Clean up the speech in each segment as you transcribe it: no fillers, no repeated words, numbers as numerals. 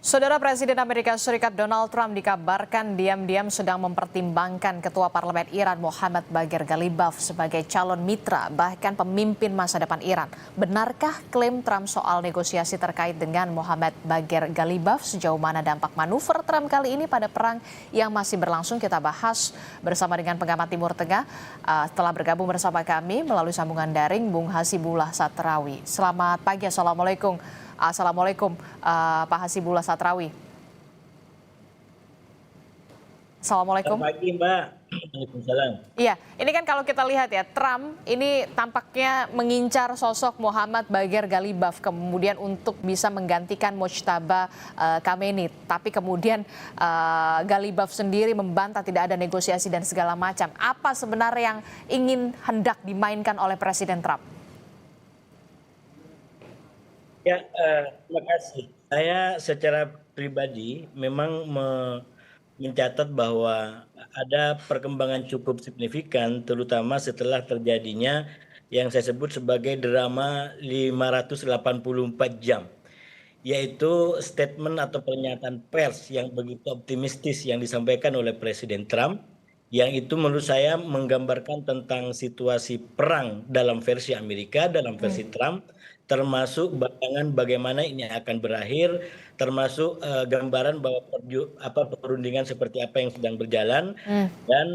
Saudara Presiden Amerika Serikat Donald Trump dikabarkan diam-diam sedang mempertimbangkan Ketua Parlemen Iran Mohammad Bagher Ghalibaf sebagai calon mitra bahkan pemimpin masa depan Iran. Benarkah klaim Trump soal negosiasi terkait dengan Mohammad Bagher Ghalibaf? Sejauh mana dampak manuver Trump kali ini pada perang yang masih berlangsung? Kita bahas bersama dengan pengamat Timur Tengah. Telah bergabung bersama kami melalui sambungan daring Bung Hasibullah Satrawi. Selamat pagi, Assalamualaikum. Assalamualaikum Pak Hasibullah Satrawi. Assalamualaikum. Selamat pagi Mbak. Waalaikumsalam. Iya, ini kan kalau kita lihat ya, Trump ini tampaknya mengincar sosok Mohammad Bagher Ghalibaf kemudian untuk bisa menggantikan Mojtaba Khamenei. Tapi kemudian Ghalibaf sendiri membantah tidak ada negosiasi dan segala macam. Apa sebenarnya yang ingin hendak dimainkan oleh Presiden Trump? Ya, terima kasih. Saya secara pribadi memang mencatat bahwa ada perkembangan cukup signifikan, terutama setelah terjadinya yang saya sebut sebagai drama 584 jam, yaitu statement atau pernyataan pers yang begitu optimistis yang disampaikan oleh Presiden Trump, yang itu menurut saya menggambarkan tentang situasi perang dalam versi Amerika, dalam versi Trump, termasuk bayangan bagaimana ini akan berakhir, termasuk gambaran bahwa perundingan seperti apa yang sedang berjalan, dan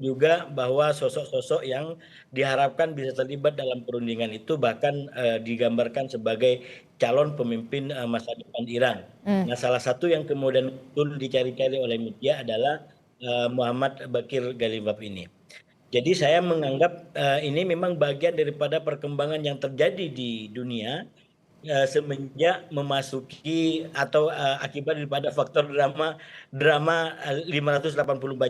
juga bahwa sosok-sosok yang diharapkan bisa terlibat dalam perundingan itu bahkan digambarkan sebagai calon pemimpin masa depan Iran. Nah, salah satu yang kemudian betul dicari-cari oleh media adalah Mohammad Bagher Ghalibaf ini. Jadi saya menganggap ini memang bagian daripada perkembangan yang terjadi di dunia semenjak memasuki atau akibat daripada faktor drama 584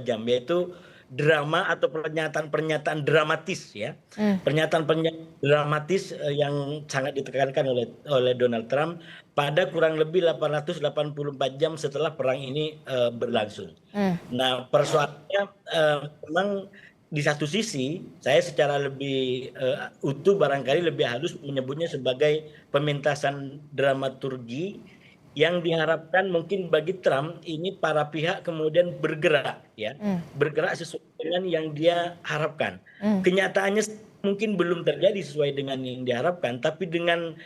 jam, yaitu drama atau pernyataan-pernyataan dramatis ya. Pernyataan-pernyataan dramatis yang sangat ditekankan oleh Donald Trump pada kurang lebih 884 jam setelah perang ini berlangsung. Nah, persoalannya memang di satu sisi saya secara lebih utuh barangkali lebih halus menyebutnya sebagai pementasan dramaturgi yang diharapkan mungkin bagi Trump ini para pihak kemudian bergerak ya, bergerak sesuai dengan yang dia harapkan. Kenyataannya mungkin belum terjadi sesuai dengan yang diharapkan, tapi dengan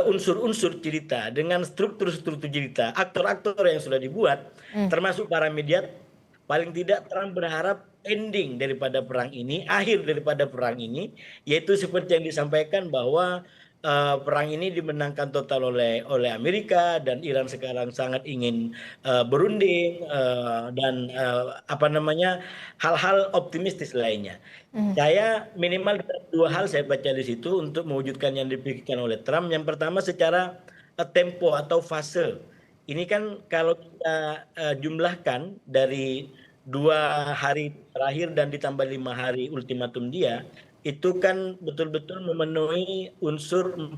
unsur-unsur cerita, dengan struktur-struktur cerita, aktor-aktor yang sudah dibuat, termasuk para media, paling tidak Trump berharap ending daripada perang ini, akhir daripada perang ini, yaitu seperti yang disampaikan bahwa perang ini dimenangkan total oleh Amerika dan Iran sekarang sangat ingin berunding dan hal-hal optimistis lainnya. Saya minimal dua hal saya baca di situ untuk mewujudkan yang dipikirkan oleh Trump. Yang pertama secara tempo atau fase. Ini kan kalau kita jumlahkan dari 2 hari terakhir dan ditambah 5 hari ultimatum dia, itu kan betul-betul memenuhi unsur 4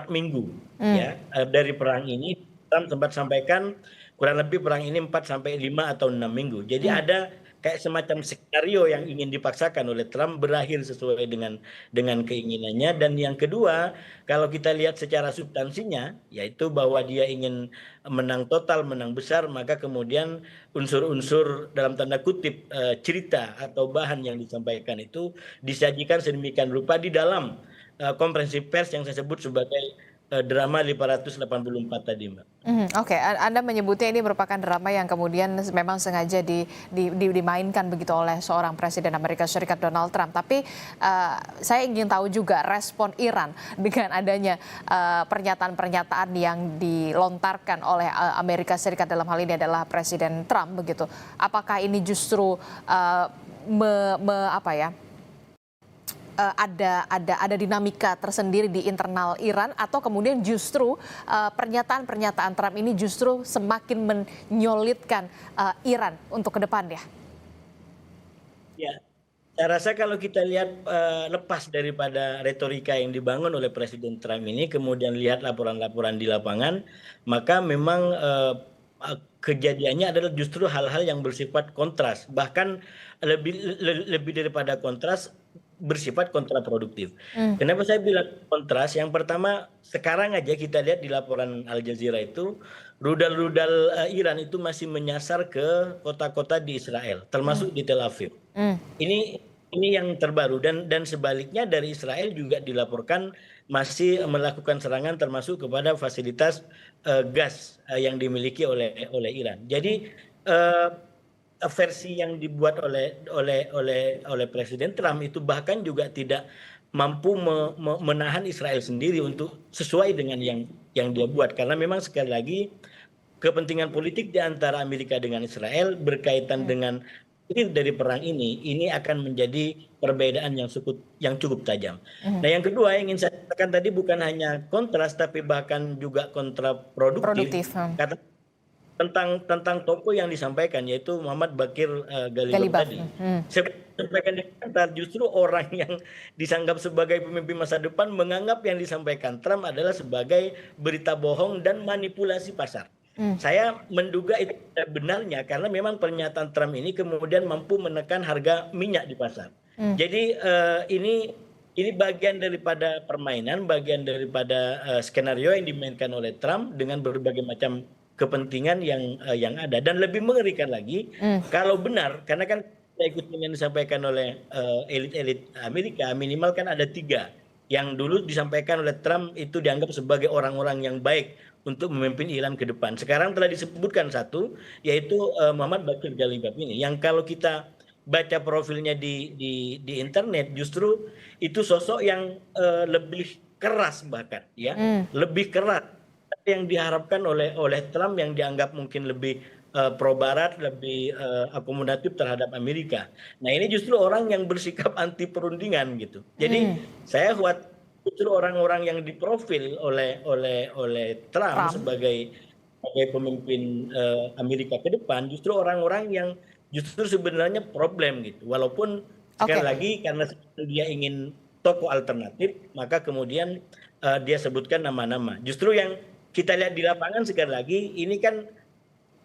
minggu ya dari perang ini. Trump sempat sampaikan kurang lebih perang ini 4 sampai 5 atau 6 minggu. Jadi ada kayak semacam skenario yang ingin dipaksakan oleh Trump berakhir sesuai dengan keinginannya. Dan yang kedua, kalau kita lihat secara substansinya, yaitu bahwa dia ingin menang total, menang besar, maka kemudian unsur-unsur dalam tanda kutip cerita atau bahan yang disampaikan itu disajikan sedemikian rupa di dalam konferensi pers yang saya sebut sebagai drama 584 tadi, Mbak. Oke, Anda menyebutnya ini merupakan drama yang kemudian memang sengaja dimainkan begitu oleh seorang Presiden Amerika Serikat Donald Trump. Tapi saya ingin tahu juga respon Iran dengan adanya pernyataan-pernyataan yang dilontarkan oleh Amerika Serikat, dalam hal ini adalah Presiden Trump begitu. Apakah ini justru ada dinamika tersendiri di internal Iran, atau kemudian justru pernyataan-pernyataan Trump ini justru semakin menyolidkan Iran untuk ke depannya? Ya, saya rasa kalau kita lihat lepas daripada retorika yang dibangun oleh Presiden Trump ini, kemudian lihat laporan-laporan di lapangan, maka memang kejadiannya adalah justru hal-hal yang bersifat kontras, bahkan lebih daripada kontras, bersifat kontraproduktif. Hmm. Kenapa saya bilang kontras? Yang pertama, sekarang aja kita lihat di laporan Al Jazeera itu, rudal-rudal Iran itu masih menyasar ke kota-kota di Israel, termasuk di Tel Aviv. Hmm. Ini yang terbaru, dan sebaliknya dari Israel juga dilaporkan masih melakukan serangan termasuk kepada fasilitas gas yang dimiliki oleh Iran. Jadi versi yang dibuat oleh Presiden Trump itu bahkan juga tidak mampu menahan Israel sendiri untuk sesuai dengan yang dia buat, karena memang sekali lagi kepentingan politik di antara Amerika dengan Israel berkaitan dengan akhir dari perang ini akan menjadi perbedaan yang cukup tajam. Nah, yang kedua yang ingin saya katakan tadi bukan hanya kontras tapi bahkan juga kontraproduktif Produktif. kata tentang tokoh yang disampaikan, yaitu Muhammad Bakir Galibaf Galibaf. tadi. Saya sampaikan di komentar, justru orang yang disanggap sebagai pemimpin masa depan menganggap yang disampaikan Trump adalah sebagai berita bohong dan manipulasi pasar. Saya menduga itu tidak benarnya karena memang pernyataan Trump ini kemudian mampu menekan harga minyak di pasar. Jadi ini bagian daripada permainan, bagian daripada skenario yang dimainkan oleh Trump dengan berbagai macam kepentingan yang ada. Dan lebih mengerikan lagi kalau benar, karena kan saya ikutin yang disampaikan oleh elit-elit Amerika, minimal kan ada 3 yang dulu disampaikan oleh Trump itu dianggap sebagai orang-orang yang baik untuk memimpin Iran ke depan. Sekarang telah disebutkan 1, yaitu Muhammad Bakir Galibaf ini, yang kalau kita baca profilnya di internet, justru itu sosok yang lebih keras bahkan, ya, lebih keras yang diharapkan oleh Trump, yang dianggap mungkin lebih pro Barat, lebih akomodatif terhadap Amerika. Nah, ini justru orang yang bersikap anti perundingan gitu. Jadi saya khawatir justru orang-orang yang diprofil oleh Trump sebagai pemimpin Amerika ke depan, justru orang-orang yang justru sebenarnya problem gitu. Walaupun sekali lagi karena dia ingin tokoh alternatif, maka kemudian dia sebutkan nama-nama. Justru yang kita lihat di lapangan sekali lagi ini kan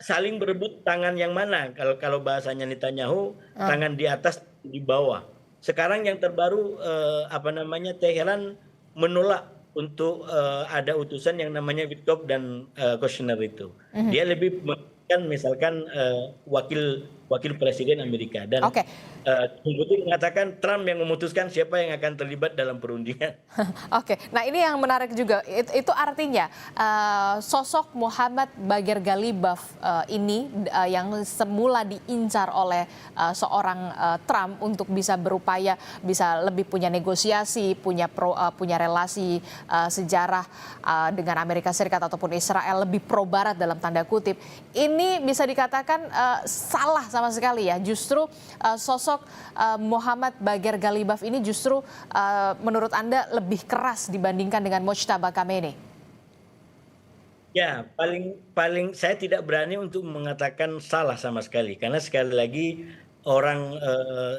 saling berebut tangan yang mana. Kalau bahasanya Netanyahu, tangan di atas di bawah. Sekarang yang terbaru Teheran menolak untuk ada utusan yang namanya Witkoff dan Kushner itu. Dia lebih misalkan wakil presiden Amerika, dan Putin mengatakan Trump yang memutuskan siapa yang akan terlibat dalam perundingan. Oke, nah ini yang menarik juga. Itu artinya sosok Muhammad Bagir Galibaf ini yang semula diincar oleh seorang Trump untuk bisa berupaya bisa lebih punya negosiasi, punya relasi sejarah dengan Amerika Serikat ataupun Israel, lebih pro Barat dalam tanda kutip. Ini bisa dikatakan salah sama sekali ya. Justru sosok Muhammad Bagir Galibaf ini justru menurut Anda lebih keras dibandingkan dengan Mojtaba Khamenei. Ya, paling saya tidak berani untuk mengatakan salah sama sekali, karena sekali lagi orang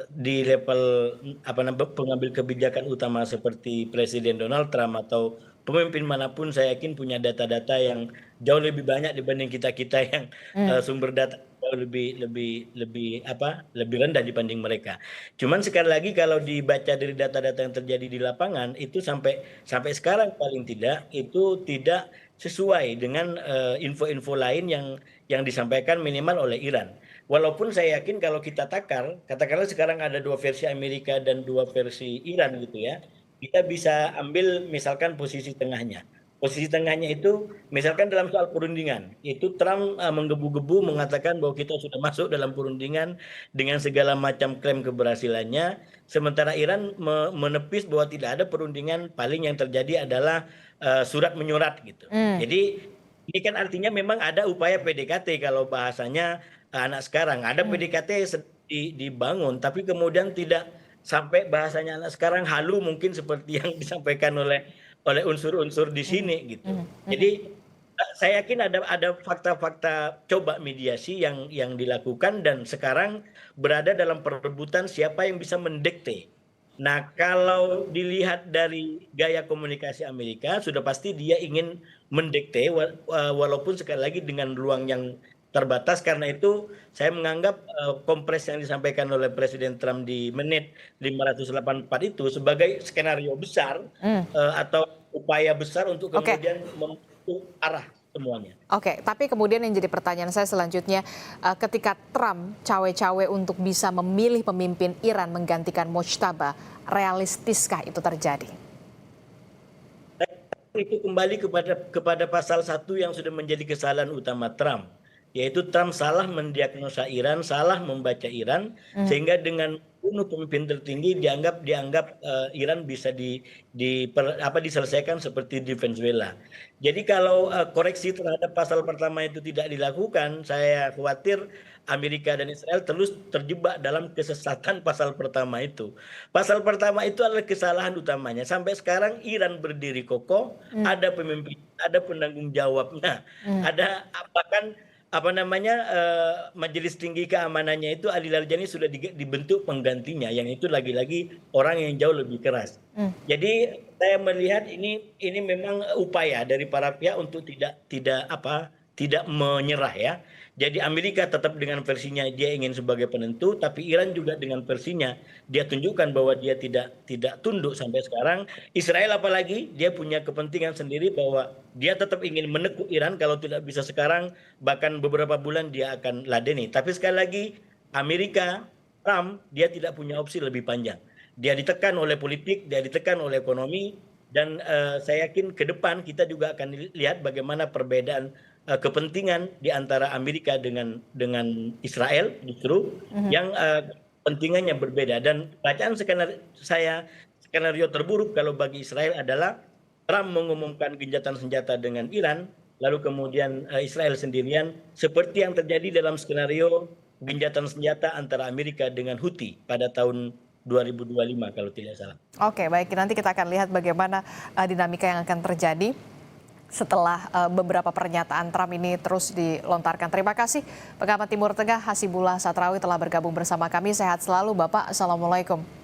di level pengambil kebijakan utama seperti Presiden Donald Trump atau pemimpin manapun, saya yakin punya data-data yang jauh lebih banyak dibanding kita-kita yang sumber data jauh lebih rendah dibanding mereka. Cuman sekali lagi kalau dibaca dari data-data yang terjadi di lapangan itu sampai sekarang paling tidak itu tidak sesuai dengan info-info lain yang disampaikan minimal oleh Iran. Walaupun saya yakin kalau kita katakanlah sekarang ada 2 versi Amerika dan 2 versi Iran gitu ya, kita bisa ambil misalkan posisi tengahnya. Posisi tengahnya itu misalkan dalam soal perundingan, itu Trump menggebu-gebu mengatakan bahwa kita sudah masuk dalam perundingan dengan segala macam klaim keberhasilannya, sementara Iran menepis bahwa tidak ada perundingan, paling yang terjadi adalah surat menyurat gitu. Jadi ini kan artinya memang ada upaya PDKT, kalau bahasanya anak sekarang, ada PDKT dibangun, tapi kemudian tidak sampai bahasanya anak sekarang halu mungkin seperti yang disampaikan oleh unsur-unsur di sini gitu. Jadi saya yakin ada fakta-fakta coba mediasi yang dilakukan dan sekarang berada dalam perebutan siapa yang bisa mendikte. Nah, kalau dilihat dari gaya komunikasi Amerika, sudah pasti dia ingin mendikte, walaupun sekali lagi dengan ruang yang terbatas. Karena itu saya menganggap kompres yang disampaikan oleh Presiden Trump di menit 584 itu sebagai skenario besar atau upaya besar untuk Oke. kemudian membentuk arah semuanya. Oke, tapi kemudian yang jadi pertanyaan saya selanjutnya, ketika Trump cawe-cawe untuk bisa memilih pemimpin Iran menggantikan Mojtaba, realistiskah itu terjadi? Itu kembali kepada pasal 1 yang sudah menjadi kesalahan utama Trump, yaitu Trump salah mendiagnosa Iran, salah membaca Iran, sehingga dengan bunuh pemimpin tertinggi dianggap Iran bisa diselesaikan seperti di Venezuela. Jadi kalau koreksi terhadap pasal pertama itu tidak dilakukan, saya khawatir Amerika dan Israel terus terjebak dalam kesesatan pasal pertama itu. Pasal pertama itu adalah kesalahan utamanya. Sampai sekarang Iran berdiri kokoh, ada pemimpin, ada penanggung jawabnya, ada bahkan Majelis Tinggi Keamanannya itu Ali Larijani sudah dibentuk penggantinya, yang itu lagi-lagi orang yang jauh lebih keras. Jadi saya melihat ini memang upaya dari para pihak untuk tidak menyerah ya. Jadi Amerika tetap dengan versinya dia ingin sebagai penentu, tapi Iran juga dengan versinya dia tunjukkan bahwa dia tidak tunduk sampai sekarang. Israel apalagi dia punya kepentingan sendiri bahwa dia tetap ingin menekuk Iran, kalau tidak bisa sekarang bahkan beberapa bulan dia akan ladeni. Tapi sekali lagi Amerika, Trump dia tidak punya opsi lebih panjang. Dia ditekan oleh politik, dia ditekan oleh ekonomi, dan saya yakin ke depan kita juga akan lihat bagaimana perbedaan kepentingan di antara Amerika dengan Israel justru yang kepentingannya berbeda. Dan bacaan skenario terburuk kalau bagi Israel adalah Trump mengumumkan gencatan senjata dengan Iran, lalu kemudian Israel sendirian, seperti yang terjadi dalam skenario gencatan senjata antara Amerika dengan Houthi pada tahun 2025 kalau tidak salah. Oke, baik, nanti kita akan lihat bagaimana dinamika yang akan terjadi setelah beberapa pernyataan Trump ini terus dilontarkan. Terima kasih pengamat Timur Tengah Hasibullah Satrawi telah bergabung bersama kami. Sehat selalu Bapak. Assalamualaikum.